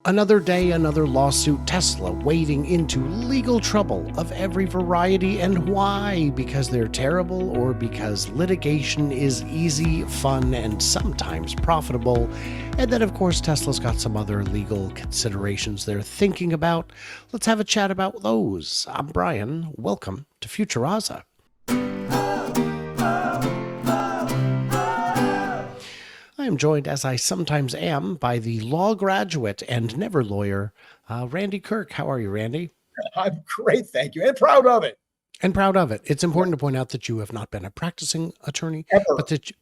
Another day, another lawsuit. Tesla wading into legal trouble of every variety. And why? Because they're terrible, or because litigation is easy, fun, and sometimes profitable. And then, of course, Tesla's got some other legal considerations they're thinking about. Let's have a chat about those. I'm Brian. Welcome to Futuraza. I am joined, as I sometimes am, by the law graduate and never lawyer, Randy Kirk. How are you, Randy? I'm great, thank you, and proud of it. And proud of it. It's important to point out that you have not been a practicing attorney, Ever.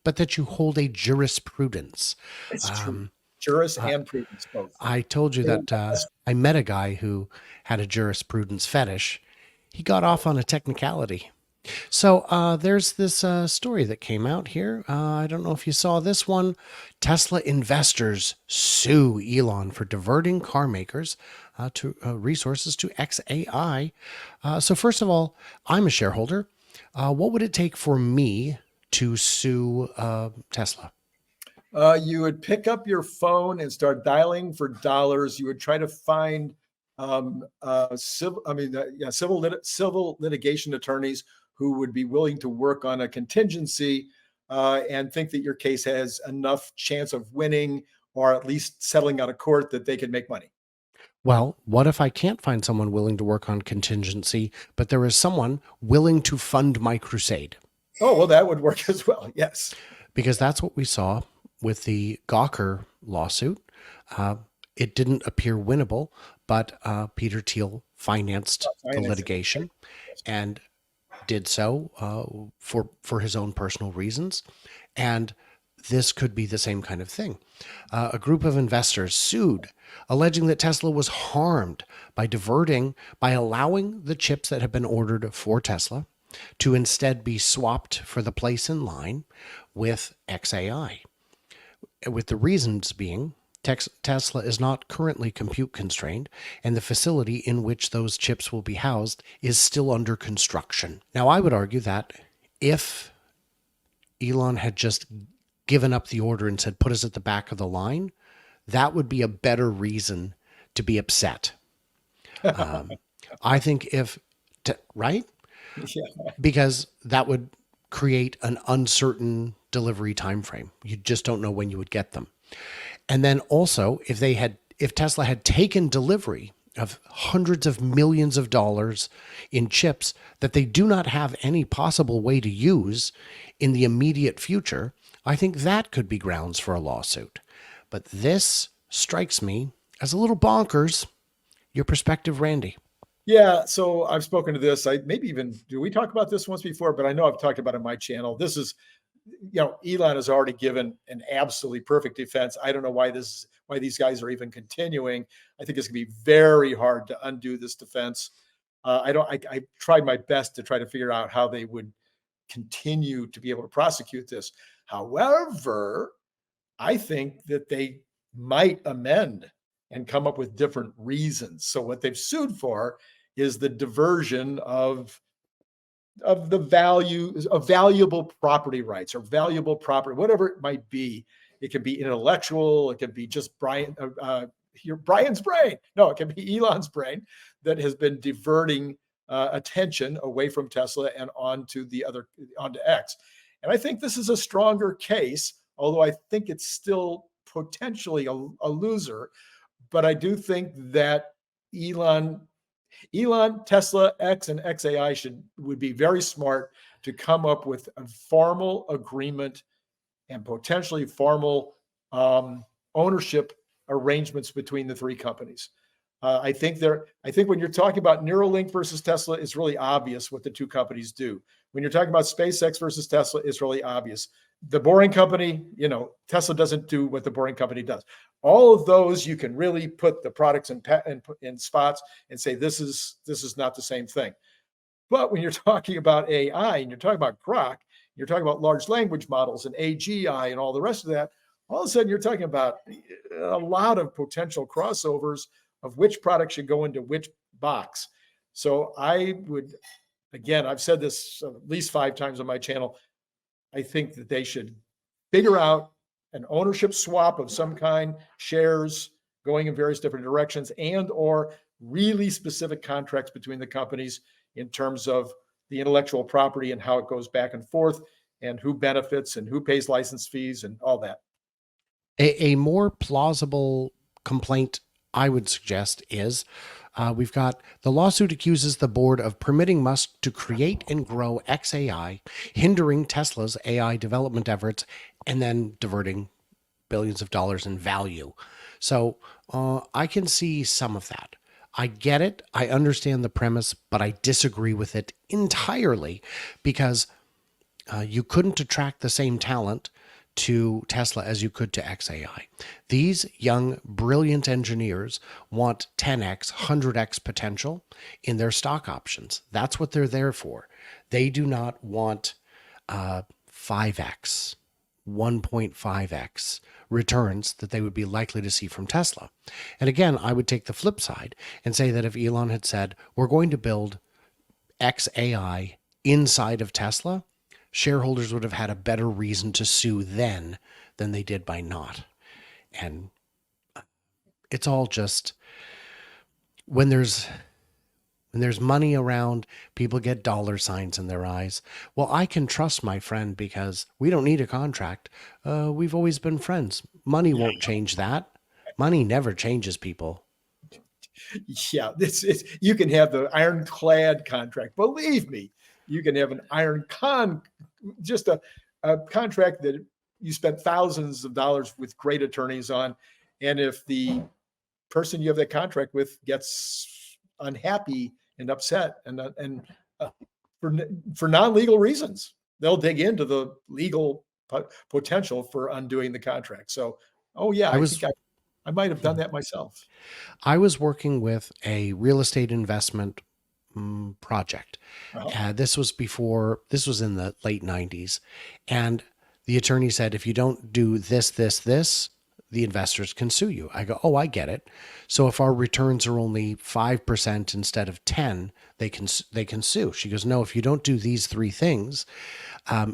but that you hold a jurisprudence. It's true. Juris and prudence both. I told you that I met a guy who had a jurisprudence fetish. He got off on a technicality. So there's this story that came out here. I don't know if you saw this one. Tesla investors sue Elon for diverting car makers to resources to XAI. So first of all, I'm a shareholder. What would it take for me to sue Tesla? You would pick up your phone and start dialing for dollars. You would try to find civil litigation attorneys who would be willing to work on a contingency and think that your case has enough chance of winning or at least settling out of court that they could make money. Well, what if I can't find someone willing to work on contingency, but there is someone willing to fund my crusade? Oh, well, that would work as well. Yes. Because that's what we saw with the Gawker lawsuit. It didn't appear winnable, but Peter Thiel financed the litigation and did so for his own personal reasons. And this could be the same kind of thing. A group of investors sued, alleging that Tesla was harmed by allowing the chips that have been ordered for Tesla to instead be swapped for the place in line with XAI. With the reasons being, Tesla is not currently compute constrained, and the facility in which those chips will be housed is still under construction. Now, I would argue that if Elon had just given up the order and said, put us at the back of the line, that would be a better reason to be upset. I think right? Yeah. Because that would create an uncertain delivery time frame. You just don't know when you would get them. And then also, if Tesla had taken delivery of hundreds of millions of dollars in chips that they do not have any possible way to use in the immediate future, I think that could be grounds for a lawsuit. But this strikes me as a little bonkers. Your perspective, Randy? Yeah, so I've spoken to this. Do we talk about this once before? But I know I've talked about it on my channel. This is, Elon has already given an absolutely perfect defense. I don't know why these guys are even continuing. I think it's gonna be very hard to undo this defense. I tried my best to try to figure out how they would continue to be able to prosecute this. However, I think that they might amend and come up with different reasons. So what they've sued for is the diversion of the value of valuable property rights or valuable property, whatever it might be. It can be intellectual. It can be just Brian's brain. No, it can be Elon's brain that has been diverting attention away from Tesla and onto X. And I think this is a stronger case, although I think it's still potentially a loser. But I do think that Elon, Tesla X, and XAI would be very smart to come up with a formal agreement and potentially formal ownership arrangements between the three companies. I think when you're talking about Neuralink versus Tesla, it's really obvious what the two companies do. When you're talking about SpaceX versus Tesla, it's really obvious. The Boring Company, Tesla doesn't do what the Boring Company does. All of those, you can really put the products in spots and say this is not the same thing. But when you're talking about AI and you're talking about Grok, you're talking about large language models and AGI and all the rest of that, all of a sudden you're talking about a lot of potential crossovers of which product should go into which box. So I would, again, I've said this at least 5 times on my channel, I think that they should figure out an ownership swap of some kind, shares, going in various different directions, and or really specific contracts between the companies in terms of the intellectual property and how it goes back and forth and who benefits and who pays license fees and all that. A more plausible complaint I would suggest is we've got the lawsuit accuses the board of permitting Musk to create and grow XAI, hindering Tesla's AI development efforts, and then diverting billions of dollars in value. So I can see some of that. I get it. I understand the premise, but I disagree with it entirely because you couldn't attract the same talent to Tesla as you could to XAI. These young, brilliant engineers want 10x, 100x potential in their stock options. That's what they're there for. They do not want 5x, 1.5x returns that they would be likely to see from Tesla. And again, I would take the flip side and say that if Elon had said, we're going to build XAI inside of Tesla, shareholders would have had a better reason to sue then than they did by not. And it's all just when there's money around, people get dollar signs in their eyes. Well, I can trust my friend because we don't need a contract. We've always been friends. Money won't change that. Money never changes people. Yeah, you can have the ironclad contract. Believe me, you can have just a contract that you spent thousands of dollars with great attorneys on. And if the person you have that contract with gets unhappy and upset for non-legal reasons, they'll dig into the legal potential for undoing the contract. So, oh yeah, I think I might have done that myself. I was working with a real estate investment project. This was in the late 90s. And the attorney said, if you don't do this, the investors can sue you. I go, oh, I get it. So if our returns are only 5% instead of 10, they can sue. She goes, no, if you don't do these three things,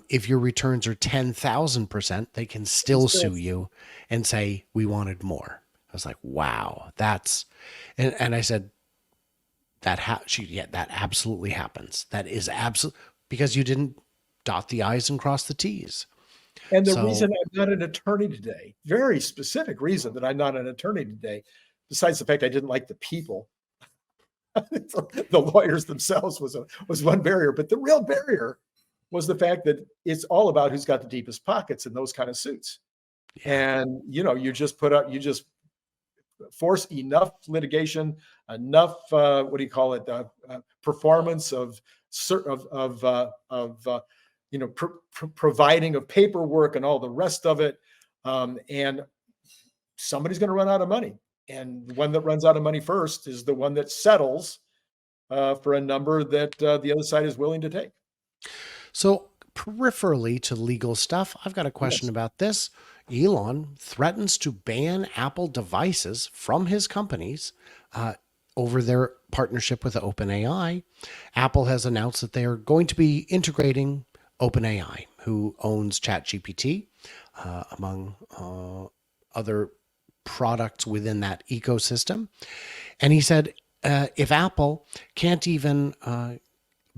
if your returns are 10,000%, they can still sue you and say, we wanted more. I was like, wow, and I said, that absolutely happens. That is absolute because you didn't dot the I's and cross the T's. And the reason I'm not an attorney today, very specific reason that I'm not an attorney today, besides the fact I didn't like the people, the lawyers themselves was one barrier, but the real barrier was the fact that it's all about who's got the deepest pockets in those kind of suits. Yeah. And you just force enough litigation, enough performance of providing of paperwork and all the rest of it, and somebody's going to run out of money, and the one that runs out of money first is the one that settles for a number that the other side is willing to take. So peripherally to legal stuff, I've got a question about this. Elon threatens to ban Apple devices from his companies over their partnership with OpenAI. Apple has announced that they are going to be integrating OpenAI, who owns ChatGPT, among other products within that ecosystem. And he said, if Apple can't even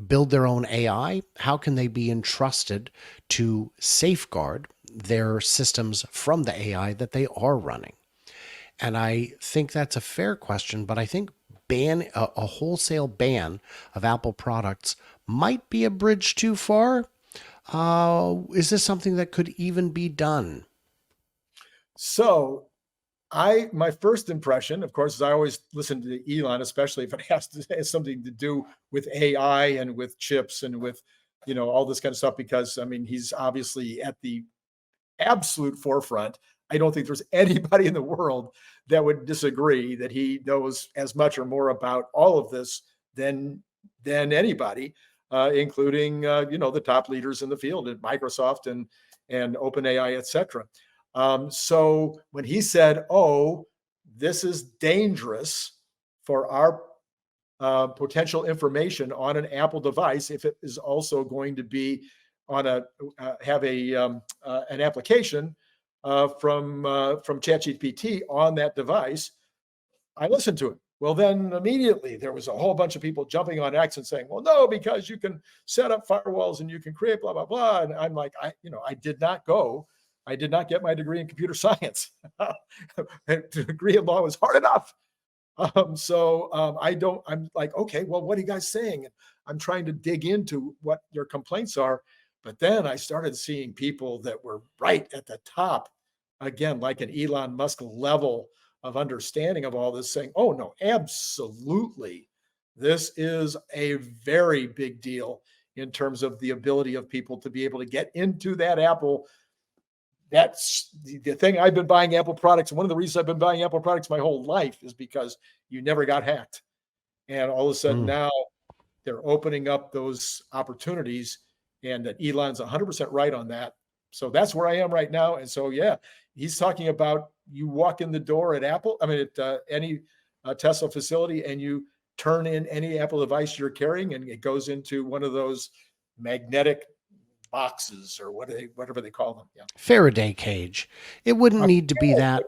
build their own AI, how can they be entrusted to safeguard their systems from the AI that they are running? And I think that's a fair question, but I think a wholesale ban of Apple products might be a bridge too far. Is this something that could even be done? So my first impression, of course, is I always listen to Elon, especially if it has something to do with AI and with chips and with, all this kind of stuff, because he's obviously at the absolute forefront. I don't think there's anybody in the world that would disagree that he knows as much or more about all of this than anybody, including the top leaders in the field at Microsoft and OpenAI, et cetera. So when he said, "Oh, this is dangerous for our potential information on an Apple device if it is also going to be on have an application from ChatGPT on that device," I listened to it. Well, then immediately there was a whole bunch of people jumping on X and saying, well, no, because you can set up firewalls and you can create blah, blah, blah. And I'm like, I did not get my degree in computer science. The degree in law was hard enough. I'm like, okay, well, what are you guys saying? And I'm trying to dig into what your complaints are. But then I started seeing people that were right at the top, again, like an Elon Musk level of understanding of all this, saying, oh, no, absolutely. This is a very big deal in terms of the ability of people to be able to get into that Apple. That's the thing. I've been buying Apple products. One of the reasons I've been buying Apple products my whole life is because you never got hacked. And all of a sudden now they're opening up those opportunities, and that Elon's 100% right on that. So that's where I am right now. And so, yeah, he's talking about you walk in the door at Apple, at any Tesla facility, and you turn in any Apple device you're carrying, and it goes into one of those magnetic boxes or whatever they call them. Yeah. Faraday cage. It wouldn't need to be that.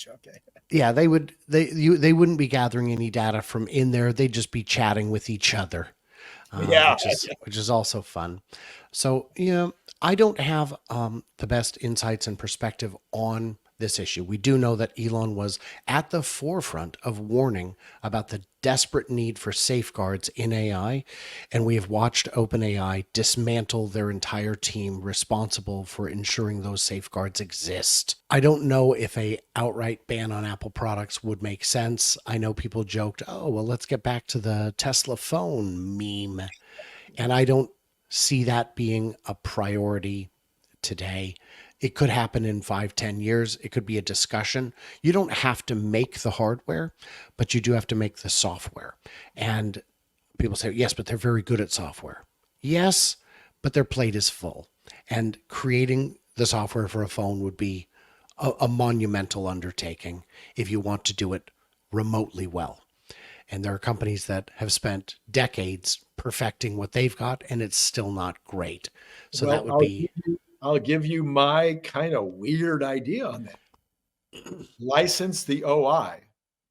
Okay. Yeah, they wouldn't be gathering any data from in there. They'd just be chatting with each other. Yeah. Which is also fun. So, I don't have the best insights and perspective on this issue. We do know that Elon was at the forefront of warning about the desperate need for safeguards in AI, and we have watched OpenAI dismantle their entire team responsible for ensuring those safeguards exist. I don't know if a outright ban on Apple products would make sense. I know people joked, oh, well, let's get back to the Tesla phone meme. And I don't see that being a priority today. It could happen in 5-10 years. It could be a discussion. You don't have to make the hardware, but you do have to make the software. And people say, yes, but they're very good at software. Yes, but their plate is full. And creating the software for a phone would be a monumental undertaking if you want to do it remotely well. And there are companies that have spent decades perfecting what they've got, and it's still not great. So well, that would be... I'll give you my kind of weird idea on that. License the OI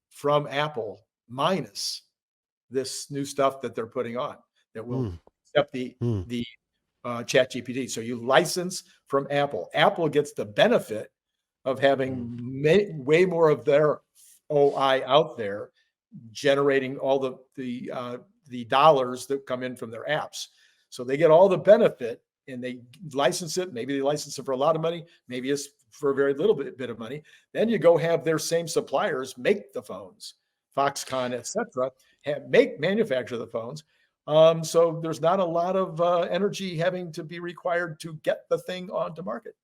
from Apple minus this new stuff that they're putting on that will accept the chat GPT. So you license from Apple. Apple gets the benefit of having way more of their OI out there, generating all the dollars that come in from their apps. So they get all the benefit, and they license it. Maybe they license it for a lot of money. Maybe it's for a very little bit of money. Then you go have their same suppliers make the phones, Foxconn, etc., manufacture the phones. So there's not a lot of energy having to be required to get the thing onto market.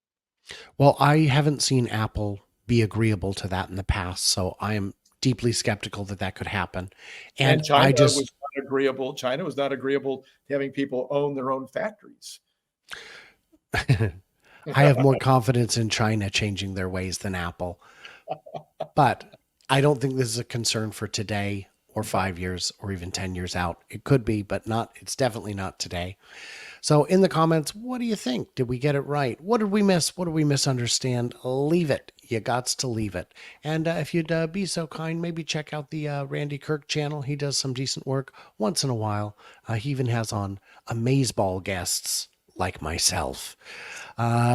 Well, I haven't seen Apple be agreeable to that in the past, so I am deeply skeptical that could happen. And China was not agreeable. China was not agreeable to having people own their own factories. I have more confidence in China changing their ways than Apple. But I don't think this is a concern for today or 5 years or even 10 years out. It could be, but it's definitely not today. So in the comments, what do you think? Did we get it right? What did we miss? What did we misunderstand? Leave it. You gots to leave it. And if you'd be so kind, maybe check out the Randy Kirk channel. He does some decent work once in a while. He even has on amazeball guests like myself.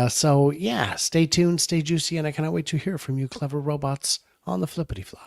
So yeah, stay tuned, stay juicy, and I cannot wait to hear from you clever robots on the flippity flop.